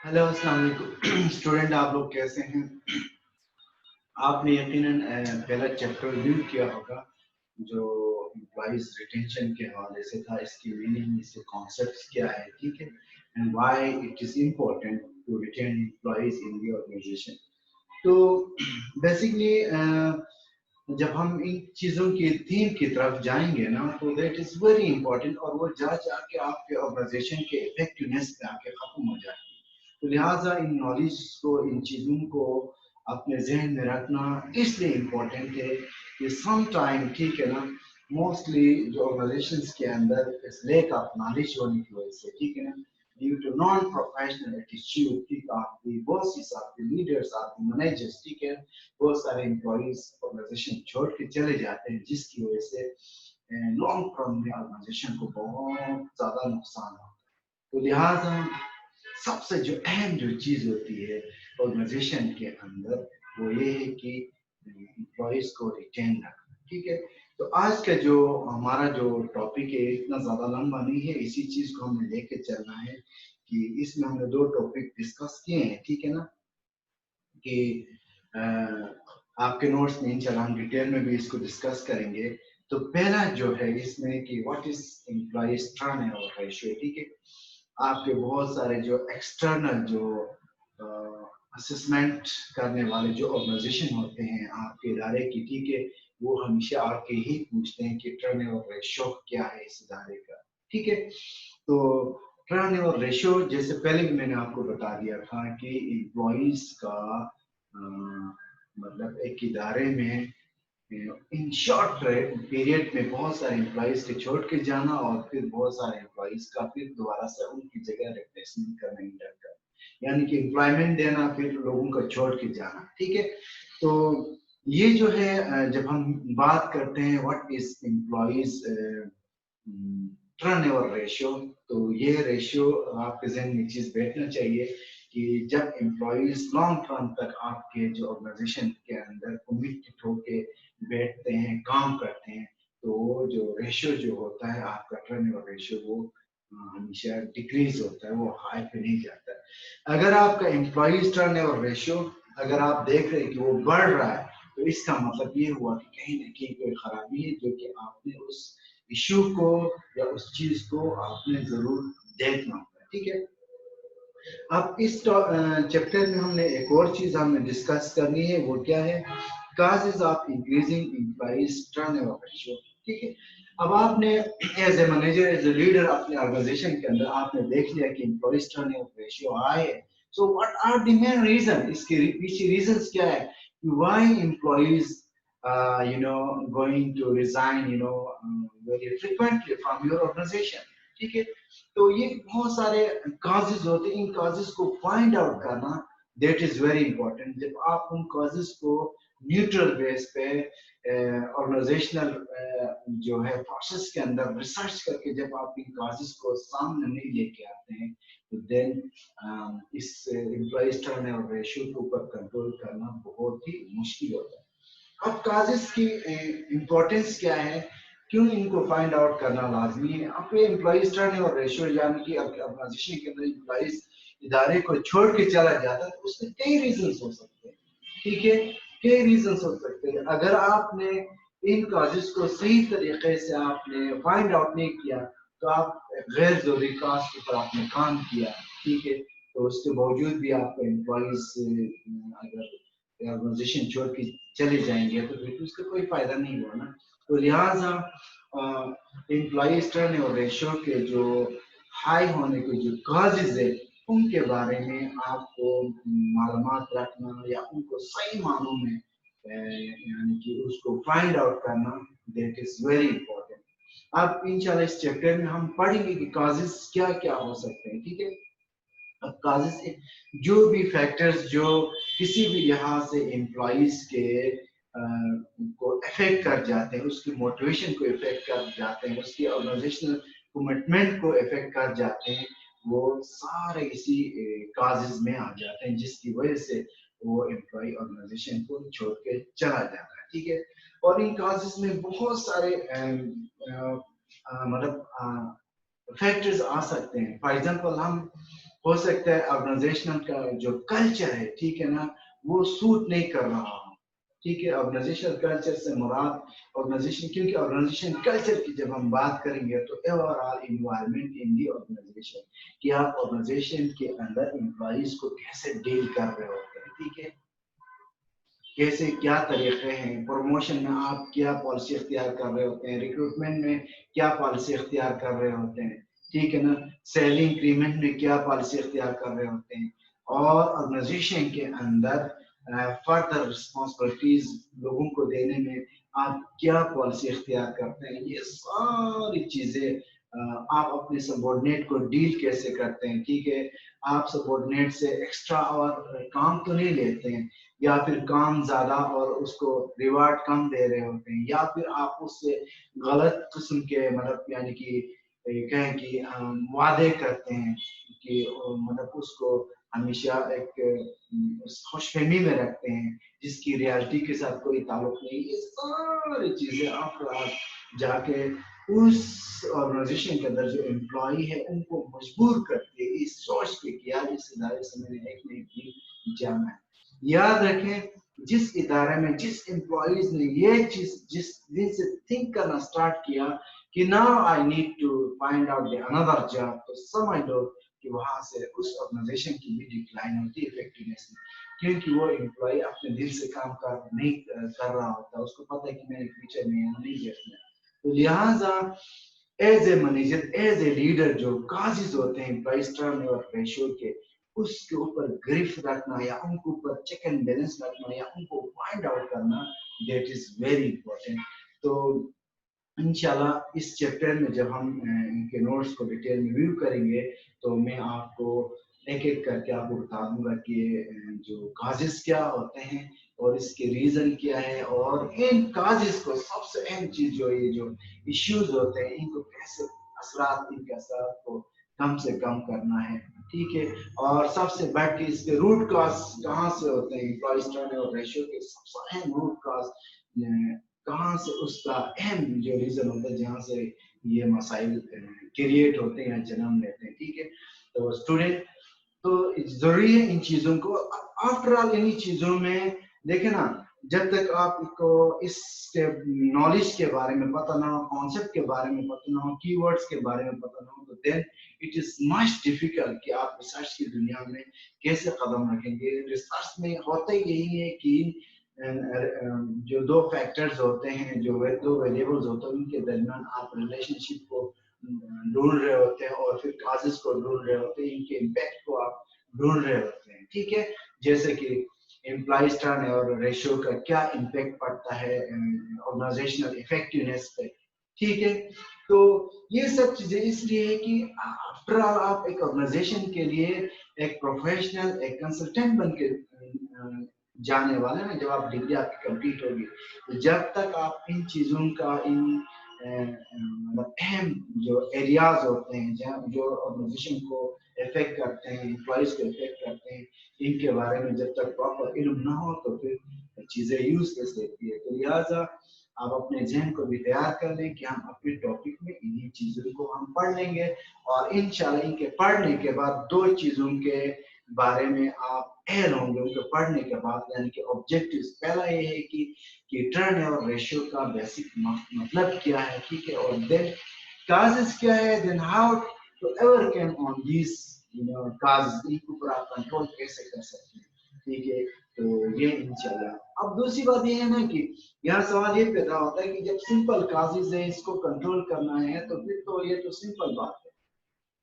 Hello अस्सलाम वालेकुम student, आप लोग कैसे हैं? आपने यकीनन पहला चैप्टर रिव्यू किया होगा जो एम्प्लॉइज रिटेंशन के हवाले से था। इसकी मीनिंग, इसके कॉन्सेप्ट्स क्या है, ठीक है, and why it is important to retain employees in the organisation. तो बेसिकली जब हम इन चीज़ों की थीम की तरफ जाएंगे ना, तो दैट इज़ वेरी इंपॉर्टेंट, और वो जा जाके आपके ऑर्गेनाइजेशन के इफेक्टिवनेस पे आके ख़त्म हो जाती है। तो लिहाजा इन नॉलेज को, इन चीज़ों को अपने जहन में रखना इसलिए इम्पोर्टेंट है कि सम टाइम, ठीक है ना, मोस्टली जो ऑर्गेनाइजेशंस के अंदर इस लेक ऑफ नॉलेज होने की वजह से, ठीक है ना, due to non-professional attitude, ठीक, आपकी bosses, आपके leaders, आपके managers, ठीक है, बहुत सारे एम्प्लॉइज ऑर्गेनाइजेशन छोड़ के चले जाते हैं, जिसकी वजह से लॉन्ग टर्म में ऑर्गेनाइजेशन को बहुत ज्यादा नुकसान होता है। तो लिहाजा सबसे जो अहम जो चीज होती है ऑर्गेनाइजेशन के अंदर, वो ये है कि एम्प्लॉइज को रिटेन रखना, ठीक है। तो आज का जो हमारा जो टॉपिक है इतना ज्यादा लंबा नहीं है, इसी चीज को हमें लेके चलना है कि इसमें हमने दो टॉपिक डिस्कस किए हैं, ठीक है ना, कि आपके नोट्स में इंशाल्लाह हम डिटेल में भी इसको डिस्कस करेंगे। तो पहला जो है इसमें कि what is employees turnover ratio, ठीक है। आपके बहुत सारे जो एक्सटर्नल जो असेसमेंट करने वाले जो ऑर्गेनाइजेशन होते हैं आपके इदारे की, ठीक है, वो हमेशा आके ही पूछते हैं कि टर्नओवर रेशियो क्या है इस इदारे का, ठीक है। तो टर्नओवर रेशियो जैसे पहले भी मैंने आपको बता दिया था कि एम्प्लॉइज का मतलब एक इदारे में इन शॉर्ट पीरियड में बहुत सारे एम्प्लॉइज के छोड़ के जाना, और फिर बहुत सारे एम्प्लॉइज का फिर दोबारा से उनकी जगह रिप्लेसमेंट करना, इंटर करना, यानी कि एम्प्लॉयमेंट देना फिर लोगों का छोड़ के जाना, ठीक है। तो ये जो है जब हम बात करते हैं what is employees turnover ratio, तो ये रेशियो आपके जहन में चीज बैठना चाहिए कि जब एम्प्लॉइज लॉन्ग टर्म तक आपके जो ऑर्गेनाइजेशन के अंदर कमिटेड होके बैठते हैं, काम करते हैं, तो वो जो रेशियो जो होता है आपका टर्नओवर रेशियो, वो हमेशा डिक्रीज होता है, वो हाई पे नहीं जाता है। अगर आपका एम्प्लॉइज टर्नओवर रेशियो अगर आप देख रहे हैं कि वो बढ़ रहा है, तो इसका मतलब ये हुआ कि कहीं ना कहीं कोई खराबी है, जो कि आपने उस इशू को या उस चीज को आपने जरूर देखना होगा, ठीक है। अब इस चैप्टर में हमने एक और चीज हमने डिस्कस करनी है, वो क्या है, causes of increasing employees turnover ratio, ठीक है। अब आपने as a manager, as a leader अपने ऑर्गेनाइजेशन के अंदर आपने देख लिया कि एम्प्लॉइज टर्नओवर रेशियो हाई है। So what are the main reason, इसके पीछे रीजंस क्या है, why employees going to resign very frequently from your organization, ठीक है। तो ये बहुत सारे काजेस होते हैं, इन काजेस को फाइंड आउट करना दैट इज वेरी इंपॉर्टेंट। जब आप उन काजेस को न्यूट्रल बेस पे ऑर्गेनाइजेशनल जो है प्रोसेस के अंदर रिसर्च करके जब आप इन काजेस को सामने नहीं लेके आते हैं, तो देन इस एम्प्लॉइज टर्नओवर रेशियो के ऊपर कंट्रोल करना बहुत ही मुश्किल होता है। अब काजेस की इंपॉर्टेंस क्या है, क्यों इनको फाइंड आउट करना लाजमी है। आपके एम्प्लॉइज टर्नओवर रेशियो यानी कि ऑर्गेनाइजेशन के अंदर एम्प्लॉइज इदारे को छोड़ के चला जाता है, तो उसके कई रीजंस हो सकते हैं, ठीक है, कई रीजंस हो सकते हैं। अगर आपने इन काजेस को सही तरीके से आपने फाइंड आउट नहीं किया, तो आप गैर जरूरी काज के ऊपर आपने काम किया, ठीक है, तो उसके बावजूद भी आपका एम्प्लॉइज अगर ऑर्गेनाइजेशन छोड़ के चले जाएंगे, तो फिर उसका कोई फायदा नहीं हुआ ना। तो लिहाजा एम्प्लॉइज टर्नओवर रेशियो के जो हाई होने के जो काजेज है, उनके बारे में आपको मालूमात रखना या उनको सही मानों में यानी कि उसको फाइंड आउट करना, दैट इज वेरी इंपॉर्टेंट। अब इंशाल्लाह इस चैप्टर में हम पढ़ेंगे कि काजेज क्या क्या हो सकते हैं, ठीक है। अब काजेज जो भी फैक्टर्स जो किसी भी लिहाज से एम्प्लॉइज के को इफेक्ट कर जाते हैं, उसकी मोटिवेशन को इफेक्ट कर जाते हैं, उसकी ऑर्गेनाइजेशनल कमिटमेंट को इफेक्ट कर जाते हैं, वो सारे इसी काजेज में आ जाते हैं, जिसकी वजह से वो एम्प्लॉय ऑर्गेनाइजेशन को छोड़ के चला जाता है, ठीक है। और इन काजेज में बहुत सारे मतलब फैक्टर्स आ सकते हैं। फॉर एग्जांपल हम हो सकता है ऑर्गेनाइजेशनल का जो कल्चर है, ठीक है ना, वो सूट नहीं कर रहा हो, ठीक है। ऑर्गेनाइजेशनल कल्चर से मुराद ऑर्गेनाइजेशन, क्योंकि ऑर्गेनाइजेशन कल्चर की जब हम बात करेंगे तो overall environment in the organisation, कि आप ऑर्गेनाइजेशन के अंदर एम्प्लॉइज को कैसे डील कर रहे होते हैं, ठीक है, कैसे क्या तरीके हैं, प्रमोशन में आप क्या पॉलिसी इख्तियार कर रहे होते हैं, रिक्रूटमेंट में क्या पॉलिसी इख्तियार कर रहे होते हैं, ठीक है ना, सैलरी इंक्रीमेंट में क्या पॉलिसी इख्तियार कर रहे होते हैं, और ऑर्गेनाइजेशन के अंदर फर्दर रिस्पॉन्सिबिलिटीज लोगों को देने में आप क्या पॉलिसी इख्तियार करते हैं, ये सारी चीजें आप अपने सबॉर्डिनेट को डील कैसे करते हैं, ठीक है। आप सबॉर्डिनेट से एक्स्ट्रा और काम तो नहीं लेते हैं, या फिर काम ज्यादा और उसको रिवार्ड कम दे रहे होते हैं, या फिर आप उससे गलत किस्म के मतलब यानी कि कहें कि वादे करते हैं कि मतलब उसको हमेशा एक खुशफहमी में रखते हैं जिसकी रियलिटी के साथ कोई ताल्लुक नहीं। ये सारी चीजें आप जाके उस ऑर्गेनाइजेशन के अंदर जो एम्प्लॉय है उनको मजबूर करती है इस सोच पे कि यार इस इदारे से मैंने एक न एक दिन जाना है। याद रखें, जिस इदारे में जिस एम्प्लॉइज ने ये चीज जिस दिन से थिंक करना स्टार्ट किया कि now I need to find out another job, तो समझ लो कि वहां से उस ऑर्गेनाइजेशन की भी डिक्लाइन होती है इफेक्टिवनेस में, क्योंकि वो एम्प्लॉय अपने दिल से काम कर नहीं कर रहा होता, उसको पता है कि मैंने फ्यूचर में यहाँ नहीं देखना। तो लिहाजा as a manager, as a leader, जो काजिज होते हैं एम्प्लॉइज टर्न और रेशियो के, उसके ऊपर ग्रिफ रखना या उनके ऊपर चेक एंड बैलेंस रखना या उनको फाइंड आउट करना, दैट इज वेरी इंपॉर्टेंट। तो इंशाल्लाह इस चैप्टर में जब हम इनके नोट्स को डिटेल में रिव्यू करेंगे तो मैं आपको एक एक करके आपको बता दूंगा कि जो काजेस क्या होते हैं और इसके रीजन क्या है, और इन काजेस को सबसे अहम चीज जो ये जो इश्यूज होते हैं इनको कैसे असरात, इनके असरात को कम से कम करना है, ठीक है। और सबसे बढ़ के इसके रूट कॉज कहाँ से होते हैं, एम्प्लॉइज टर्नओवर रेशियो के सबसे अहम रूट कॉज कहाँ से, उसका अहम जो रीजन होता है जहाँ से ये मसाइल क्रिएट होते हैं या जन्म लेते हैं, ठीक है। तो स्टूडेंट, तो जरूरी है इन चीजों को, आफ्टर ऑल इन्हीं चीजों में देखे ना, जब तक आपको इसके नॉलेज के बारे में पता ना हो, कॉन्सेप्ट के बारे में पता ना हो, कीवर्ड्स के बारे में पता ना हो, तो then it is much difficult कि आप रिसर्च की दुनिया में कैसे कदम रखेंगे। रिसर्च में होता ही यही है कि जो दो फैक्टर्स होते हैं, जो दो वेरिएबल्स होते हैं, उनके दरमियान आप रिलेशनशिप को ढूंढ रहे होते हैं और फिर काजेस को ढूंढ रहे होते हैं, इनके इम्पैक्ट को आप ढूंढ रहे होते हैं, ठीक है। जैसे कि एम्प्लॉइज टर्न और रेशियो का क्या इम्पैक्ट पड़ता है ऑर्गेनाइजेशनल इफेक्टिवनेस पे, ठीक है। तो ये सब चीजें इसलिए है कि आफ्टर ऑल आप एक ऑर्गेनाइजेशन के लिए एक प्रोफेशनल, एक कंसल्टेंट बन के जाने वाले हैं। जब आप डिग्री आपकी कंप्लीट होगी, तो जब तक आप इन चीजों का, इन मतलब अहम जो एरियाज होते हैं जहाँ जो ऑर्गेनाइजेशन को इफेक्ट करते हैं, एम्प्लॉइज को इफेक्ट करते हैं, इनके बारे में जब तक प्रॉपर इल्म ना हो तो फिर चीजें यूजलेस रहती है। तो लिहाजा आप अपने जहन को भी तैयार कर लें कि हम अपने टॉपिक में इन्हीं चीजों को हम पढ़ लेंगे, और इंशाल्लाह इनके पढ़ने के बाद दो चीजों के बारे में आप अहल होंगे उनके पढ़ने के बाद, यानी कि ऑब्जेक्टिव पहला ये है कि टर्न और रेशियो का बेसिक मतलब क्या है, ठीक है, और देन काजेस क्या है, then how to overcome on this causes, इनके ऊपर आप कंट्रोल कैसे कर सकते हैं, ठीक है। तो ये इंशाल्लाह। अब दूसरी बात ये है ना कि यहाँ सवाल ये पैदा होता है कि जब सिंपल काजेस है इसको कंट्रोल करना है तो फिर तो ये तो सिंपल बात है।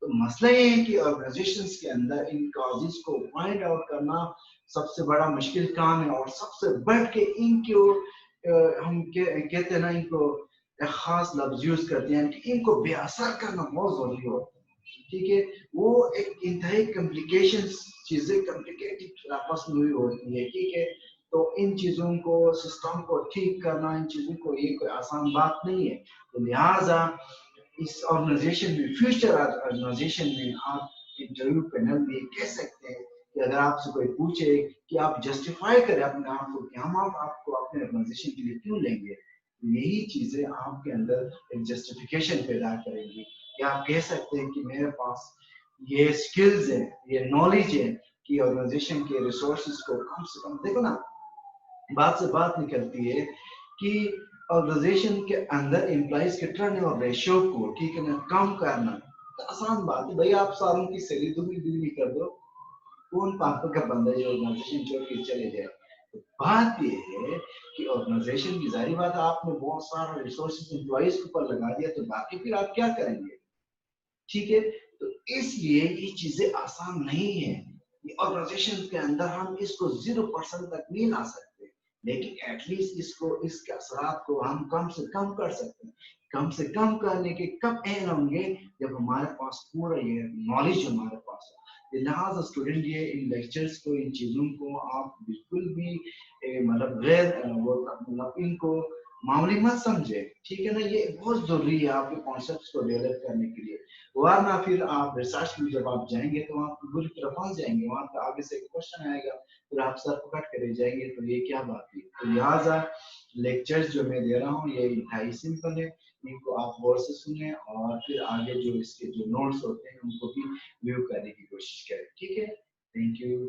तो मसला ये है कि ऑर्गेनाइजेशंस के अंदर इन कॉजेज को फाइंड आउट करना सबसे बड़ा मुश्किल काम है, और सबसे बढ़ के इनको हम कहते हैं ना, इनको एक खास लफ्ज यूज करते हैं कि इनको बेअसर करना बहुत जरूरी होता है, ठीक है। वो एक इंतहाई कॉम्प्लिकेशन चीजें कॉम्प्लिकेटेड आपस में हुई होती है, ठीक है। तो इन चीजों को, सिस्टम को ठीक करना, इन चीजों को, ये कोई आसान बात नहीं है। तो लिहाजा इस ऑर्गेनाइजेशन में, फ्यूचर ऑर्गेनाइजेशन में आप इंटरव्यू पैनल में कह सकते हैं कि अगर आपसे कोई पूछे कि आप जस्टिफाई करें अपने आप को कि हम आपको अपने ऑर्गेनाइजेशन के लिए क्यों लेंगे, यही चीजें आपके अंदर एक जस्टिफिकेशन पैदा करेंगी कि आप कह सकते हैं कि मेरे पास ये स्किल्स हैं, ये नॉलेज है कि ऑर्गेनाइजेशन के रिसोर्सेज को कम से कम, देखो ना, बात से बात निकलती है कि ऑर्गेनाइजेशन के अंदर एम्प्लॉइज के टर्नओवर रेशियो को, ठीक है ना, कम करना तो आसान बात है भाई। आप सारों की सैलरी दुगनी कर दो, कौन पापा का बंदा जो ऑर्गेनाइजेशन छोड़ के चले जाए। तो बात ये है कि ऑर्गेनाइजेशन की जारी बात है, आपने बहुत सारा रिसोर्सेज एम्प्लॉइज के ऊपर लगा दिया तो बाकी फिर आप क्या करेंगे, ठीक है। तो इसलिए ये चीजें आसान नहीं है। ऑर्गेनाइजेशन के अंदर हम इसको 0% तक नहीं ला सकते, लेकिन एटलीस्ट इसको, इसके असरात को हम कम से कम कर सकते हैं। कम से कम करने के कब एन होंगे, जब हमारे पास पूरा ये नॉलेज हमारे पास है। लिहाजा स्टूडेंट ये इन लेक्चर्स को, इन चीजों को आप बिल्कुल भी मतलब गैर वो मतलब इनको मामूली मत समझे, ठीक है ना। ये बहुत जरूरी है आपके कॉन्सेप्ट को डेवलप करने के लिए, वरना फिर आप रिसर्च में जब आप जाएंगे तो आप बुरी तरह फंस जाएंगे। वहां पे आगे से क्वेश्चन आएगा, फिर आप सर पकड़ के रह जाएंगे, तो ये क्या बात है। तो लिहाजा लेक्चर्स जो मैं दे रहा हूँ ये इंतहाई सिंपल है, इनको आप गौर से सुने और फिर आगे जो इसके जो नोट्स होते हैं उनको भी व्यू करने की कोशिश करें, ठीक है। Thank you.